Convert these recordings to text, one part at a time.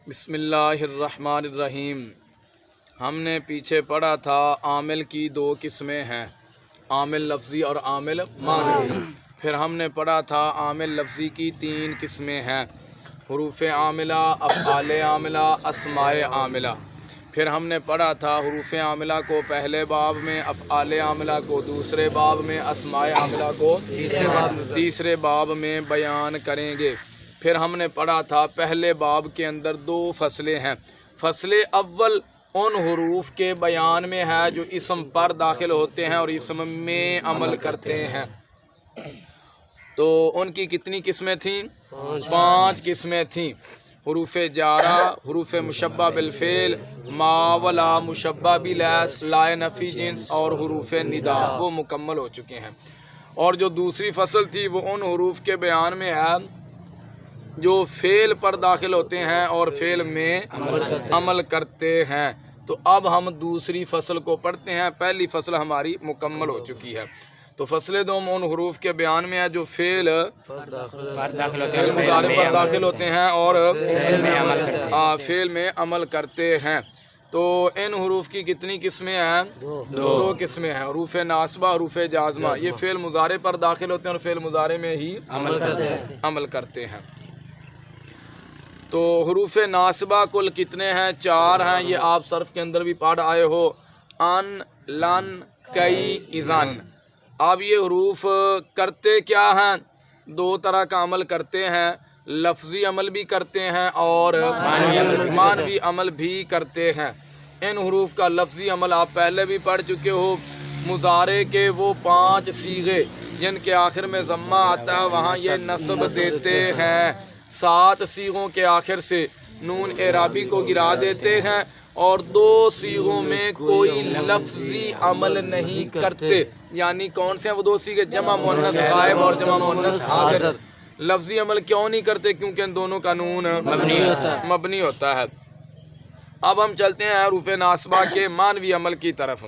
بسم اللہ الرحمن الرحیم۔ ہم نے پیچھے پڑھا تھا عامل کی دو قسمیں ہیں، عامل لفظی اور عامل معنوی۔ پھر ہم نے پڑھا تھا عامل لفظی کی تین قسمیں ہیں، حروف عاملہ، افعال عاملہ، اسماء عاملہ۔ پھر ہم نے پڑھا تھا حروف عاملہ کو پہلے باب میں، افعال عاملہ کو دوسرے باب میں، اسماء عاملہ کو تیسرے باب میں بیان کریں گے۔ پھر ہم نے پڑھا تھا پہلے باب کے اندر دو فصلیں ہیں۔ فصل اول ان حروف کے بیان میں ہے جو اسم پر داخل ہوتے ہیں اور اسم میں عمل کرتے ہیں۔ تو ان کی کتنی قسمیں تھیں؟ 5 قسمیں تھیں۔ حروف جارہ، حروف مشبہ بالفعل، ما ولا مشبہ بلیس، لا نفی جنس اور حروف ندا، وہ مکمل ہو چکے ہیں۔ اور جو دوسری فصل تھی وہ ان حروف کے بیان میں ہے جو فعل پر داخل ہوتے ہیں اور فعل میں عمل کرتے ہیں۔ تو اب ہم دوسری فصل کو پڑھتے ہیں، پہلی فصل ہماری مکمل ہو چکی ہے۔ تو فصل دوم ان حروف کے بیان میں ہے جو فعل مضارع پر داخل ہوتے ہیں اور فعل میں عمل کرتے ہیں۔ تو ان حروف کی کتنی قسمیں ہیں؟ دو قسمیں ہیں، حروف ناصبہ، حروف جازمہ۔ یہ فعل مضارع پر داخل ہوتے ہیں اور فعل مضارع میں ہی عمل کرتے ہیں۔ تو حروف ناصبہ کل کتنے ہیں؟ 4 ہیں۔ یہ آپ صرف کے اندر بھی پڑھ آئے ہو، ان، لن، کئی، اذن۔ اب یہ حروف کرتے کیا ہیں؟ 2 طرح کا عمل کرتے ہیں، لفظی عمل بھی کرتے ہیں اور معنوی عمل بھی کرتے ہیں۔ ان حروف کا لفظی عمل آپ پہلے بھی پڑھ چکے ہو، مضارع کے وہ 5 صیغے جن کے آخر میں ضمہ آتا ہے وہاں یہ نصب دیتے ہیں۔ 7 صیغوں کے آخر سے نون اعرابی کو گرا دیتے ہیں اور 2 صیغوں میں کوئی لفظی عمل نہیں کرتے۔ یعنی کون سے ہیں وہ 2 صیغے؟ جمع مؤنث غائب اور جمع مؤنث حاضر۔ لفظی عمل کیوں نہیں کرتے؟ کیونکہ ان دونوں کا نون مبنی ہوتا ہے۔ اب ہم چلتے ہیں حروف ناصبہ کے معنوی عمل کی طرف۔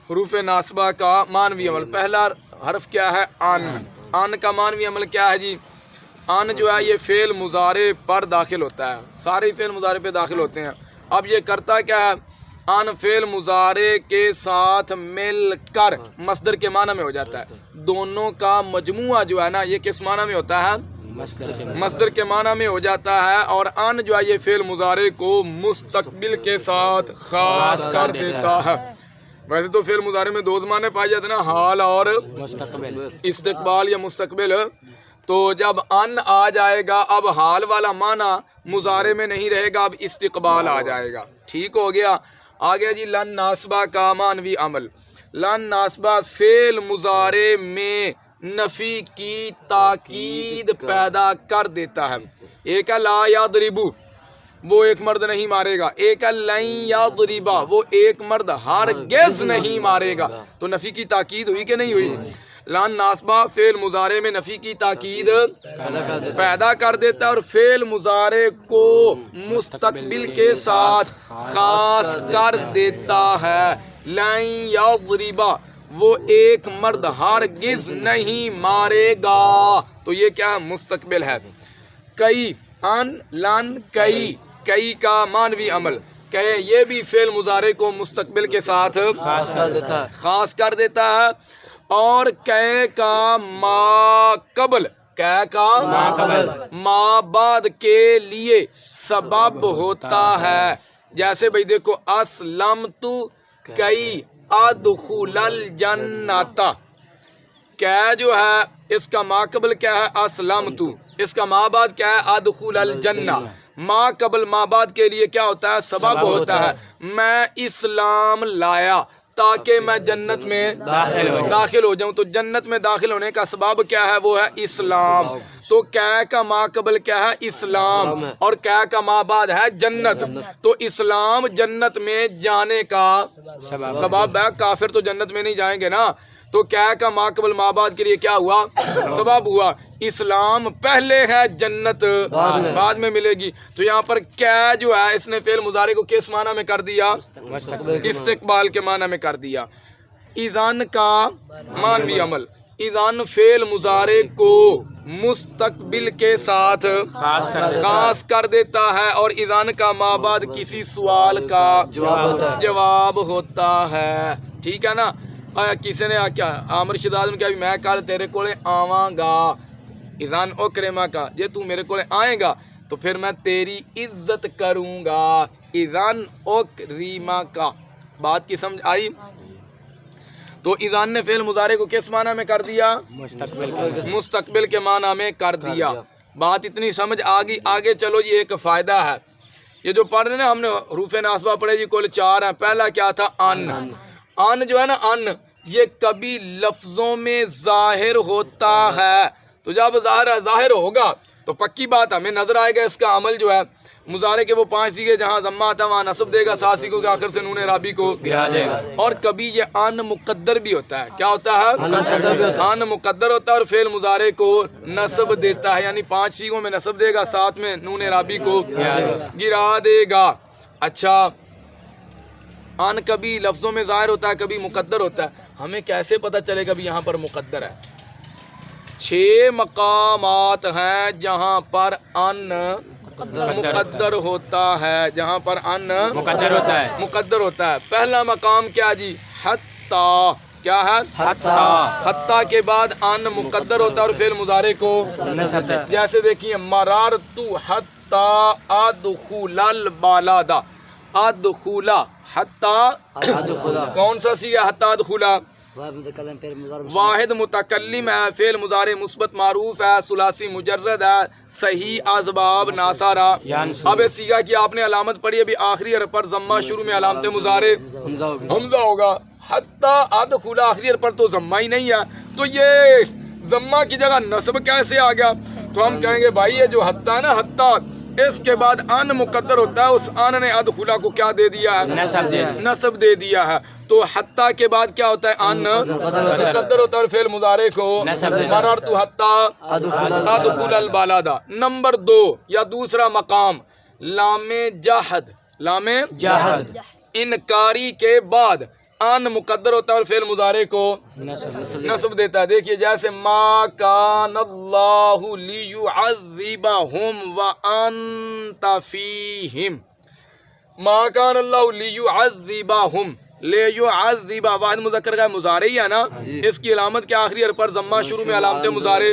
حروف ناصبہ کا معنوی عمل، پہلا حرف کیا ہے؟ ان۔ ان کا معنوی عمل کیا ہے جی؟ ان جو ہے یہ فعل مضارع پر داخل ہوتا ہے، سارے فعل مضارع پہ داخل ہوتے ہیں۔ اب یہ کرتا کیا ہے؟ ان فعل مضارع کے ساتھ مل کر مصدر کے معنی میں ہو جاتا ہے۔ دونوں کا مجموعہ جو ہے نا یہ کس معنی میں ہوتا ہے؟ مصدر کے معنی میں ہو جاتا ہے۔ اور ان جو ہے یہ فعل مضارع کو مستقبل کے ساتھ خاص کر دیتا ہے۔ ویسے تو فعل مضارع میں 2 زمانے پائے جاتے ہیں نا، حال اور استقبال یا مستقبل۔ تو جب ان آ جائے گا اب حال والا معنی مضارع میں نہیں رہے گا، اب استقبال آ جائے گا۔ ٹھیک ہو گیا؟ آ گیا جی لن ناصبہ کا معنوی عمل۔ لن ناصبہ فعل مضارع میں نفی کی تاکید پیدا کر دیتا ہے۔ ایک ہے لا یضربو، وہ ایک مرد نہیں مارے گا۔ ایک ہے لن یضربا، وہ ایک مرد ہرگز نہیں مارے گا۔ تو نفی کی تاکید ہوئی کہ نہیں ہوئی؟ لن ناصبہ فعل مضارع میں نفی کی تاکید پیدا کر دیتا ہے اور فعل مضارع کو مستقبل کے ساتھ خاص کر دیتا ہے۔ لن یضربا، وہ ایک مرد ہرگز نہیں مارے گا، تو یہ کیا ہے؟ مستقبل ہے۔ کئی، ان، لن، کئی، کئی کا معنوی عمل، کہ یہ بھی فعل مضارع کو مستقبل کے ساتھ خاص کر دیتا ہے۔ اور کہ کا ما قبل، کہ کا ما بعد کے لیے سبب ہوتا ہے۔ جیسے بھئی دیکھو اسلمت کئی ادخل الجنت، کہ جو ہے اس کا ما قبل کیا ہے؟ اسلمت، اس کا ما بعد کیا ہے؟ ادخل الجنہ۔ ما قبل ما بعد کے لیے کیا ہوتا ہے؟ سبب ہوتا ہے۔ میں اسلام لایا تاکہ میں جنت میں داخل ہو جاؤں، تو جنت میں داخل ہونے کا سبب کیا ہے؟ وہ ہے اسلام۔ تو کہ کا ما قبل کیا ہے؟ اسلام، اور کہ کا ما بعد ہے جنت۔ تو اسلام جنت میں جانے کا سبب ہے، کافر تو جنت میں نہیں جائیں گے نا۔ تو کہ کا ما قبل ما بعد کے لیے کیا ہوا؟ سبب ہوا۔ اسلام پہلے ہے، جنت بعد میں ملے گی۔ تو یہاں پر کہ جو ہے اس نے فعل مضارع کو کس معنی میں کر دیا؟ استقبال کے معنی میں کر دیا۔ اذن کا معنوی عمل، اذن فعل مضارع کو مستقبل کے ساتھ خاص کر دیتا ہے، اور اذن کا ما بعد کسی سوال کا جواب ہوتا ہے، ٹھیک ہے نا۔ کسی نے کیا عامر شداد نے کیا میں کل تیرے کولے آواں گا، اذن اکرما کا، جے تو میرے کولے آئے گا تو پھر میں تیری عزت کروں گا، اذن اکریما کا۔ بات کی سمجھ آئی؟ تو اذان نے فعل مضارع کو کس معنی میں کر دیا؟ مستقبل کے معنی میں کر دیا۔ بات اتنی سمجھ آگی؟ آگے چلو جی، ایک فائدہ ہے، یہ جو پڑھ رہے نا ہم نے حروف ناصبہ پڑھے جی، کل 4 ہیں۔ پہلا کیا تھا؟ ان۔ ان جو ہے نا، ان یہ کبھی لفظوں میں ظاہر ہوتا ہے، تو جب ظاہر ہوگا تو پکی بات ہمیں نظر آئے گا اس کا عمل جو ہے۔ مضارع کے وہ 5 سیغے جہاں ضمہ آتا ہے وہاں نصب دے گا، 7 سیغوں کے آخر سے نون اعرابی کو گرا جائے گا۔ اور کبھی یہ ان مقدر بھی ہوتا ہے، کیا ہوتا ہے؟ ان مقدر ہوتا ہے اور فعل مضارع کو نصب دیتا ہے، یعنی 5 سیغوں میں نصب دے گا، 7 میں نون اعرابی کو گرا دے گا۔ اچھا، ان کبھی لفظوں میں ظاہر ہوتا ہے، کبھی مقدر ہوتا ہے، ہمیں کیسے پتہ چلے گا بھی یہاں پر مقدر ہے؟ 6 مقامات ہیں جہاں پر ان مقدر ہوتا ہے، جہاں پر ان مقدر ہوتا ہے۔ پہلا مقام کیا جی؟ حتی۔ کیا ہے؟ حتی کے بعد ان مقدر ہوتا ہے اور فعل مضارع کو، جیسے دیکھیے مررت حتی ادخل البلد، ادخل حتی کون سا سیغہ؟ حتی ادخل واحد متکلم ہے، فعل مضارع مثبت معروف ہے، ثلاثی مجرد ہے، صحیح اسباب ناصارہ۔ اب اس سیغہ کی آپ نے علامت پڑھی، ابھی آخری حرف پر ضمہ، شروع میں علامت مضارع حمزہ ہوگا۔ حتی ادخل آخری حرف پر تو ضمہ ہی نہیں ہے، تو یہ ضمہ کی جگہ نصب کیسے آ گیا؟ تو ہم کہیں گے بھائی یہ جو حتی ہے نا، حتی اس کے بعد ان مقدر ہوتا ہے، اس ان نے ادخلا کو کیا دے دیا ہے؟ نصب دے دیا ہے۔ تو حتی کے بعد کیا ہوتا ہے؟ ان مقدر ہوتا ہے اور فعل مضارع کو مررت حتی ادخل البلد۔ نمبر 2 یا دوسرا مقام، لام جحد۔ لام جحد انکاری کے بعد ان مقدر ہوتا ہے اور فعل مضارع کو نصب دیتا ہے۔ دیکھیے جیسے ما کان اللہ لیعذبہم وانت فیہم، ما کان اللہ لیعذبہم، لیعذب واحد مذکر کا مضارع ہی ہے نا، اس کی علامت کے آخری حرف پر ضمہ، شروع میں علامت مضارع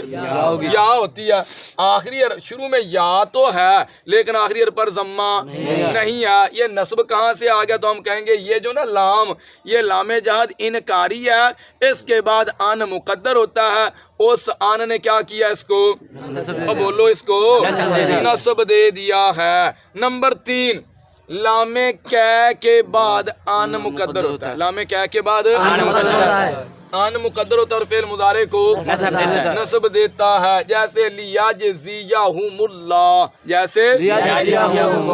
یا ہوتی ہے۔ آخری شروع میں یا تو ہے لیکن آخری حرف پر ضمہ نہیں ہے، یہ نصب کہاں سے آ گیا؟ تو ہم کہیں گے یہ جو نا لام، یہ لام جہد انکاری ہے، اس کے بعد ان مقدر ہوتا ہے، اس ان نے کیا کیا؟ اس کو بولو، اس کو نصب دے دیا ہے۔ نمبر 3 لام کی کے بعد ان مقدر ہوتا ہے، لام کی کے بعد ان مقدر ہوتا ہے اور فعل مضارع کو نصب دیتا ہے، جیسے لیجزیہم اللہ، جیسے لیجزیہم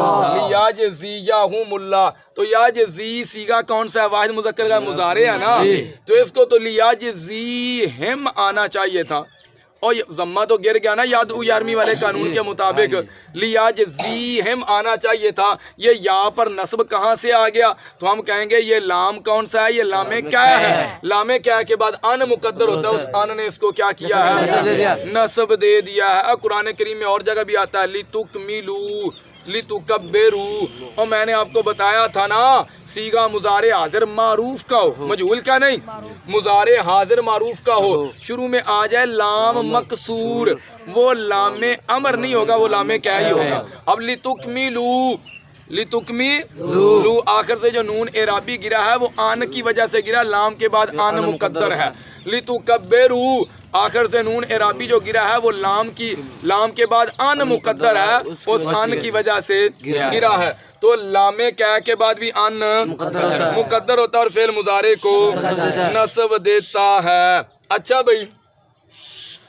اللہ۔ تو یجزی سیغہ کون سا ہے؟ واحد مذکر کا مضارع ہے نا، تو اس کو تو لیجزیہم آنا چاہیے تھا، اور ضمہ تو گر گیا نا، یاد 11ویں والے قانون کے مطابق لیجزیہم آنا چاہیے تھا، یہ یا پر نصب کہاں سے آ گیا؟ تو ہم کہیں گے یہ لام کون سا ہے؟ یہ لام کیا ہے؟ لام کیا کے بعد ان مقدر ہوتا ہے، اس ان نے اس کو کیا کیا ہے؟ نصب دے دیا ہے۔ قرآن کریم میں اور جگہ بھی آتا ہے لِتُکْمِلُوا لِتُکَبِّرُوا، اور میں نے آپ کو بتایا تھا نا سیغہ مضارع حاضر معروف کا ہو، مجہول کا نہیں، مضارع حاضر معروف کا ہو، شروع میں آ جائے لام مکسور، وہ لام امر نہیں ہوگا، وہ لام کیا ہی ہوگا۔ اب لِتُکْمِلُوا، لِتُکْمِلُوا آخر سے جو نون اعرابی گرا ہے وہ آن کی وجہ سے گرا، لام کے بعد آن مقدر ہے۔ لِتُکَبِّرُوا آخر سے نون اعرابی جو گرا ہے وہ لام کے بعد آن مقدر ہے، اس آن کی وجہ سے گرا ہے۔ تو لام کیا کے بعد بھی آن مقدر ہوتا ہے اور فعل مضارع کو نصب دیتا ہے۔ اچھا بھائی،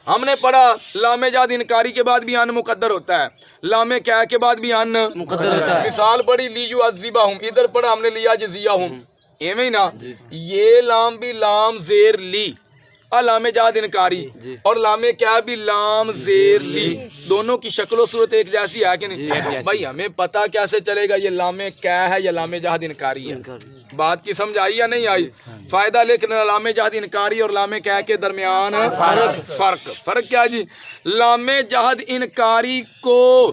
ہم نے پڑھا لام جاد انکاری کے بعد بھی ان مقدر ہوتا ہے، لام کیا کے بعد بھی ان مقدر ہوتا ہے۔ مثال پڑھی لیعذبہم، ادھر پڑھا ہم نے لیجزیہم، ایویں نا، یہ لام بھی لام زیر لی، لام جاد انکاری، اور لام کیا بھی لام زیر لی، دونوں کی شکل و صورت ایک جیسی ہے کہ نہیں؟ بھائی ہمیں پتہ کیسے چلے گا یہ لام کیا ہے یا لام جاد انکاری ہے؟ بات کی سمجھ آئی یا نہیں آئی؟ فائدہ لیکن لام جہد انکاری اور لام کہہ کے درمیان فرق کیا جی؟ لام جہد انکاری کو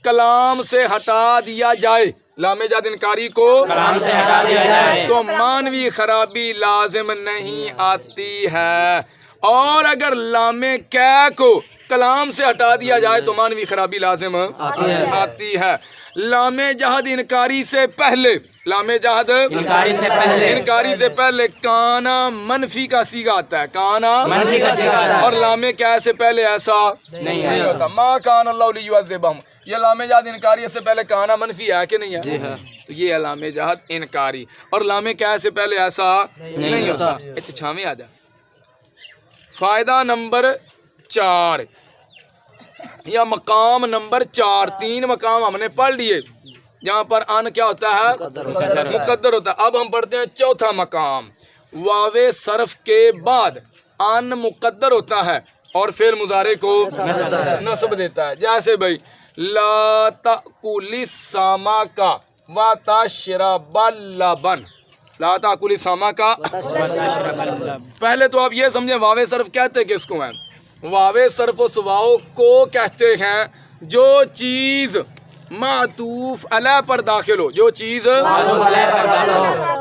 کلام سے ہٹا دیا جائے، لام جہد انکاری کو کلام سے ہٹا دیا جائے تو مانوی خرابی لازم نہیں آتی ہے، اور اگر لام کہہ کو کلام سے ہٹا دیا جائے تو مانوی خرابی لازم آتی ہے۔ لام جہد انکاری سے پہلے، لام جہد انکاری سے پہلے کانا منفی کا صیغہ آتا ہے، کانا منفی کا صیغہ آتا ہے، اور لام کہہ سے پہلے ایسا نہیں ہوتا۔ ما کان اللہ لیعذبہم، یہ لام جہد انکاری سے پہلے کانا منفی ہے کہ نہیں ہے؟ تو یہ ہے لام جہد انکاری، اور لام کہہ سے پہلے ایسا نہیں ہوتا۔ اچھا چھاویں آ جا۔ فائدہ نمبر 4 یا مقام نمبر 4، 3 مقام ہم نے پڑھ لیے جہاں پر ان کیا ہوتا ہے؟ مقدر ہوتا ہے۔ اب ہم پڑھتے ہیں چوتھا مقام، واو صرف کے بعد ان مقدر ہوتا ہے اور فعل مضارع کو نصب دیتا ہے، جیسے بھائی لا تأکل السمک وتشرب اللبن، لا تأکل السمک۔ پہلے تو آپ یہ سمجھیں واو صرف کہتے کس کو ہیں؟ واو صرف اس واو کو کہتے ہیں جو چیز معطوف علیہ پر داخل ہو، جو چیز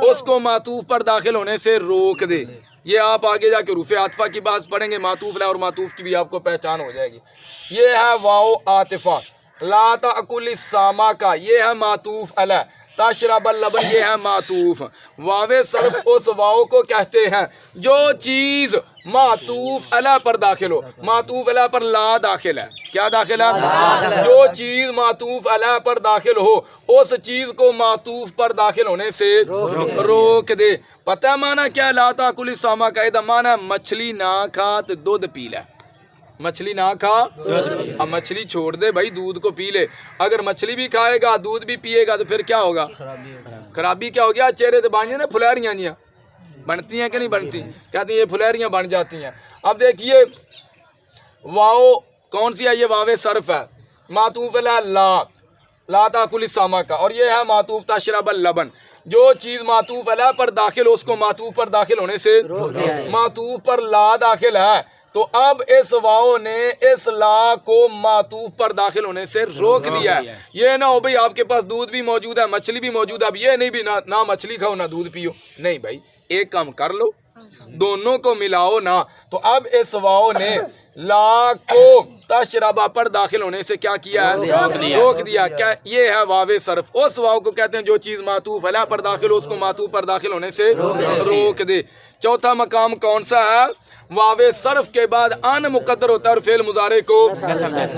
اس کو معطوف پر داخل ہونے سے روک دے۔ یہ آپ آگے جا کے حروف عاطفہ کی بحث پڑھیں گے، معطوف علیہ اور معطوف کی بھی آپ کو پہچان ہو جائے گی۔ یہ ہے واو عاطفہ، لا تأکل السمک یہ ہے معطوف علیہ، تشرب اللبن یہ ہے معطوف۔ واو صرف اس واو کو کہتے ہیں جو چیز معطوف علیہ پر داخل ہو، معطوف علیہ پر لا داخل ہے، کیا داخل ہے؟ جو چیز معطوف علیہ پر داخل ہو اس چیز کو معطوف پر داخل ہونے سے روک دے۔ پتہ معنی کیا ہے لا تأکل السمک؟ کا معنی مچھلی نہ کھا تو دودھ پی لے، مچھلی نہ کھا، اب مچھلی چھوڑ دے بھائی، دودھ کو پی لے۔ اگر مچھلی بھی کھائے گا دودھ بھی پیے گا تو پھر کیا ہوگا؟ خرابی کیا ہو گیا؟ چہرے تو بن جائیں نا پھلیریاں جیاں بنتی ہیں کہ نہیں بنتی؟ کہتے ہیں یہ پھلیریاں بن جاتی ہیں۔ اب دیکھیے واو کون سی ہے؟ یہ واو صرف ہے، معطوف علیہ لا تأکل السمک، اور یہ ہے معطوف تشرب اللبن۔ جو چیز معطوف علیہ پر داخل ہو اس کو معطوف پر داخل ہونے سے، معطوف پر لا داخل ہے تو اب اس واو نے اس لا کو معطوف پر داخل ہونے سے روک دیا ہے۔ یہ نہ ہو بھئی آپ کے پاس دودھ بھی موجود ہے مچھلی بھی موجود ہے، اب یہ نہیں بھی نہ مچھلی کھاؤ نہ دودھ پیو، نہیں بھائی ایک کام کر لو، دونوں کو ملاؤ نا۔ تو اب اس واو نے لا کو تشربہ پر داخل ہونے سے کیا کیا ہے؟ روک دیا۔ کیا یہ ہے واو صرف، اس واو کو کہتے ہیں جو چیز معطوف علیہ پر داخل ہو اس کو معطوف پر داخل ہونے سے روک دے۔ چوتھا مقام کون سا ہے؟ واو صرف کے بعد ان مقدر ہوتا ہے اور فعل مضارع کو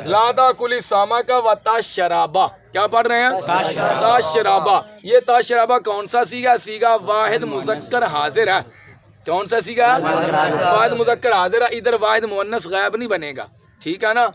لا تأکل السمک وتشرب، کیا پڑھ رہے ہیں؟ تشربہ۔ یہ تشربہ کون سا صیغہ؟ صیغہ واحد مذکر حاضر ہے۔ کون سا صیغہ؟ واحد مذکر حاضر ہے، ادھر واحد مؤنث غائب نہیں بنے گا، ٹھیک ہے نا؟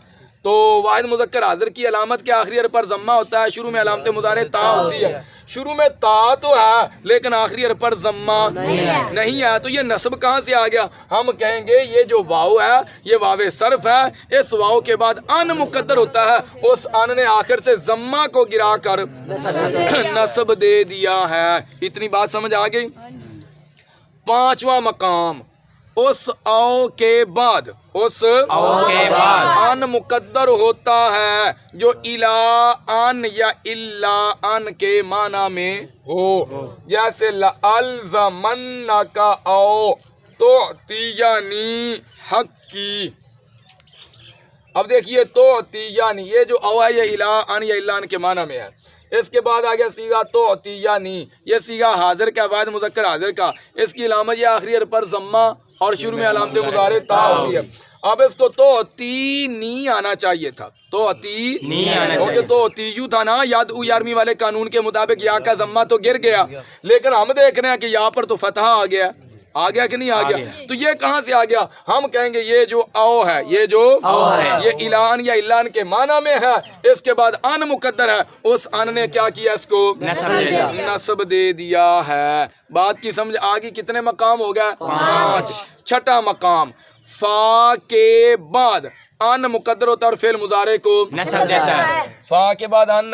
تو واحد مذکر حاضر کی علامت کے آخری حرف پر ضمہ ہوتا ہے، شروع میں علامت مضارع تا ہوتی ہے۔ شروع میں تا تو ہے لیکن آخری حرف پر ضمہ نہیں ہے، تو یہ نصب کہاں سے آ گیا؟ ہم کہیں گے یہ جو واو ہے یہ واو صرف ہے، اس واو کے بعد ان مقدر ہوتا ہے، اس ان نے آخر سے ضمہ کو گرا کر نصب دے دیا ہے۔ اتنی بات سمجھ آ گئی؟ پانچواں مقام، اس او کے بعد، اس ان مقدر ہوتا ہے جو الا ان یا الا ان کے معنی میں ہو، جیسے لَأَلْزَمَنَّكَ او تُعْطِيَنِي حَقِّي۔ اب دیکھیے تُعْطِيَنِي یہ جو او ہے یہ الا ان یا الا ان کے معنی میں ہے۔ اس کے بعد آگیا صیغہ تُعْطِيَنِي، یہ صیغہ حاضر کا واحد مذکر حاضر کا، اس کی علامت یہ آخری حرف پر ضمہ اور شروع میں علامت مضارع تا ہوتی ہے۔ اب اس کو تُعْطِينِي آنا چاہیے تھا، تُعْطِينِي کیونکہ تُعْطِيُ تھا نا، یاد او 11ویں والے قانون کے مطابق یا کا ضمہ تو گر گیا، لیکن ہم دیکھ رہے ہیں کہ یا پر تو فتحہ آ گیا کہ نہیں آ گیا؟ تو یہ کہاں سے آ گیا؟ ہم کہیں گے یہ جو او ہے، یہ جو یہ الان یا الان کے معنی میں ہے، اس کے بعد ان مقدر ہے، اس ان نے کیا کیا؟ اس کو نصب دے دیا ہے۔ بات کی سمجھ آگی؟ کتنے مقام ہو گئے؟ 5۔ چھٹا مقام، فا کے بعد ان مقدر ہوتا ہے اور فعل مضارع کو نصب دیتا ہے۔ فا کے بعد ان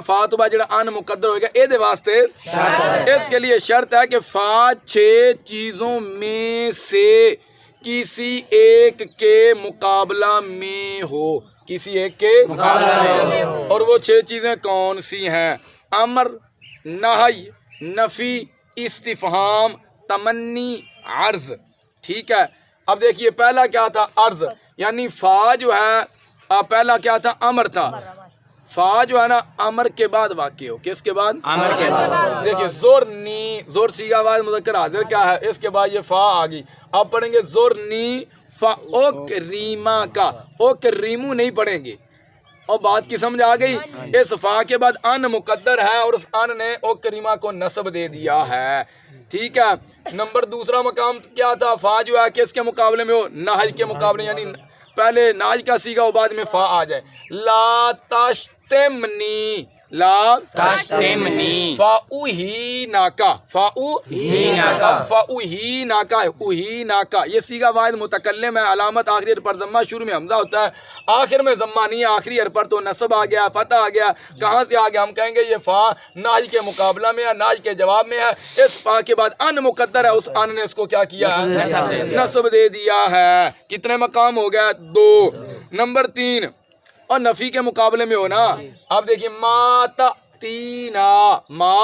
فا تو بعد جڑا ان مقدر ہوئے گا اے دے واسطے اس کے لیے شرط ہے کہ فا 6 چیزوں میں سے کسی ایک کے مقابلہ میں ہو کسی ایک کے مقابلہ میں ہو اور وہ 6 چیزیں کون سی ہیں امر نہی نفی استفہام تمنی عرض ٹھیک ہے اب دیکھیے پہلا کیا تھا عرض یعنی فا جو ہے پہلا کیا تھا امر تھا فا جو ہے نا امر کے بعد واقع ہو کس کے بعد امر کے بعد دیکھیے زورنی زور سیغہ واحد مذکر حاضر کیا ہے اس کے بعد یہ فا آ گئی اب پڑھیں گے زورنی فا اوکریما کا اوکریمو نہیں پڑھیں گے اور بات کی سمجھ آ گئی اس فا کے بعد ان مقدر ہے اور اس ان نے اوکریما کو نصب دے دیا ہے ٹھیک ہے نمبر دوسرا مقام کیا تھا فا جو ہے کس کے مقابلے میں ہو نہج کے مقابلے یعنی پہلے ناج کا سیگا اور بعد میں فا آ جائے لا تشتمنی لا تشتمنی فاؤہی ناکا فاؤہی ناکا یہ سیگا واحد متکلم ہے علامت آخری پر ضمہ شروع میں حمزہ ہوتا ہے آخر میں ضمہ نہیں آخری حرف پر تو نصب آ گیا فتح آ گیا کہاں سے آ گیا ہم کہیں گے یہ فا ناج کے مقابلہ میں ہے ناج کے جواب میں ہے اس فا کے بعد ان مقدر ہے اس ان نے اس کو کیا کیا ہے نصب دے دیا ہے کتنے مقام ہو گیا 2 نمبر 3 اور نفی کے مقابلے میں ہو نا اب دیکھیے ما تاتینا ما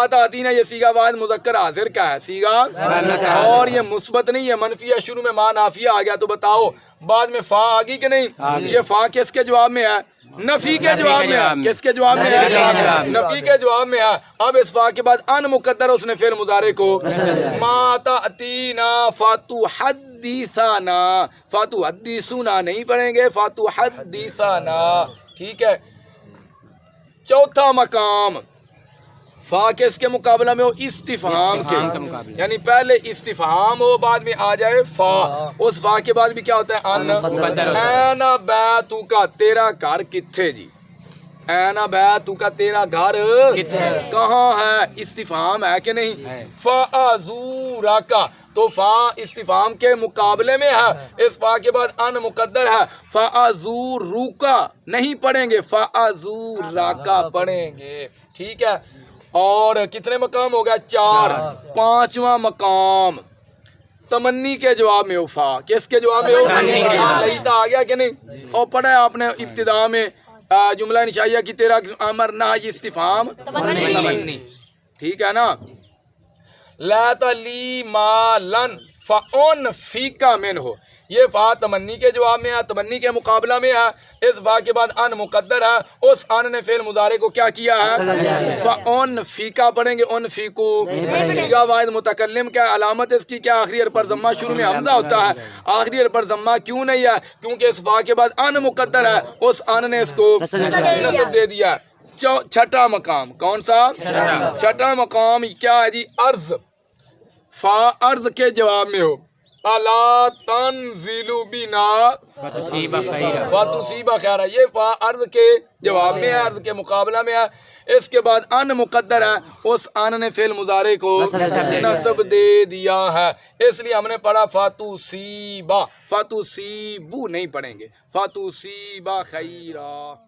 تاتینا یہ سیگا واحد مذکر حاضر کا ہے سیگا اور یہ مثبت نہیں ہے منفی ہے شروع میں ما نافیہ آ گیا تو بتاؤ بعد میں فا آ گئی کہ نہیں یہ فا کس کے جواب میں ہے نفی کے جواب میں ہے کس کے جواب میں ہے نفی کے جواب میں ہے اب اس فا کے بعد ان مقدر اس نے فعل مضارع کو ما تاتینا فاتحدثنا فاتحدثنا نہیں پڑھیں گے فاتحدثنا ٹھیک ہے چوتھا مقام فا کس کے مقابلہ میں ہو استفہام کے یعنی پہلے استفہام ہو بعد میں آ جائے فا اس فا کے بعد بھی کیا ہوتا ہے ان اینا بیتو کا تیرا گھر کتھے جی اینا بیتو کا تیرا گھر کہاں ہے استفہام ہے کہ نہیں فازورا کا تو فا استفہام کے مقابلے میں ہے اس فا کے بعد ان مقدر ہے فازوروکا نہیں پڑھیں گے فازوراکا پڑھیں گے ٹھیک ہے اور کتنے مقام ہو گیا 4 5واں مقام تمنی کے جواب میں ہو فا کس کے جواب میں ہو لیتا آ گیا کہ نہیں اور پڑھا ہے آپ نے ابتدا میں جملہ نشائیہ کی تیرا امر نہی استفہام تمنی ٹھیک ہے نا لیت لی مالن فانفیکا من ہو یہ فا تمنی کے جواب میں ہے تمنی کے مقابلہ میں ہے اس فا کے بعد ان مقدر ہے اس ان نے فعل مضارع کو کیا کیا ہے فانفیکا پڑھیں گے انفیکو سیغہ واحد متکلم کیا علامت اس کی کیا آخری حرف پر ضمہ شروع میں حمزہ ہوتا ہے آخری حرف پر ضمہ کیوں نہیں ہے کیونکہ اس فا کے بعد ان مقدر ہے اس ان نے اس کو نصب دے دیا ہے چھٹا مقام کون سا چھٹا مقام کیا ہے جی عرض فا عرض کے جواب میں ہو الا تنزل بنا فتصیب خیرا یہ فا عرض کے جواب میں ہے عرض کے مقابلہ میں ہے اس کے بعد ان مقدر ہے اس ان نے فعل مضارع کو نصب دے دیا ہے اس لیے ہم نے پڑھا فتصیبا فتصیبو نہیں پڑھیں گے فتصیب خیرا